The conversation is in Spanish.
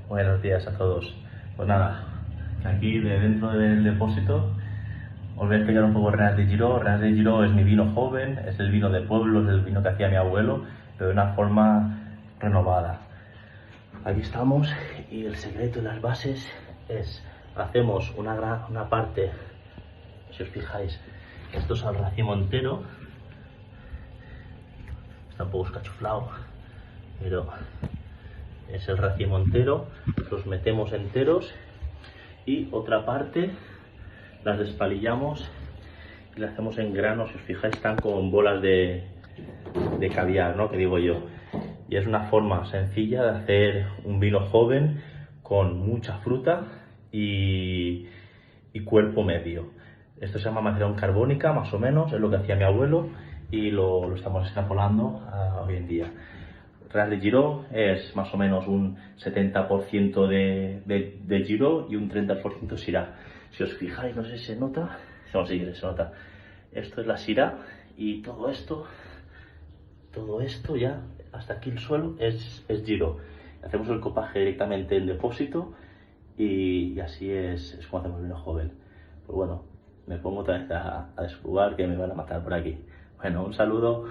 Buenos días a todos. Pues nada, aquí dentro del depósito os voy a explicar un poco Renat de Giró. Renat de Giró es mi vino joven, es el vino de pueblo, es el vino que hacía mi abuelo, pero de una forma renovada. Aquí estamos y el secreto de las bases es, hacemos una parte, si os fijáis, esto es al racimo entero, está un poco escachuflado, pero es el racimo entero, los metemos enteros y otra parte las despalillamos y las hacemos en granos. Si os fijáis, están con bolas de caviar, ¿no? Que digo yo. Y es una forma sencilla de hacer un vino joven con mucha fruta y cuerpo medio. Esto se llama maceración carbónica, más o menos, es lo que hacía mi abuelo y lo estamos extrapolando a hoy en día. Renat de Giró es más o menos un 70% de Giró y un 30% Syrah. Si os fijáis, no sé si se nota, no sé si se nota, esto es la Syrah y todo esto ya, hasta aquí el suelo, es Giró. Hacemos el copaje directamente en depósito y así es como hacemos el vino joven. Pues bueno, me pongo otra vez a desfrugar, que me van a matar por aquí. Bueno, un saludo.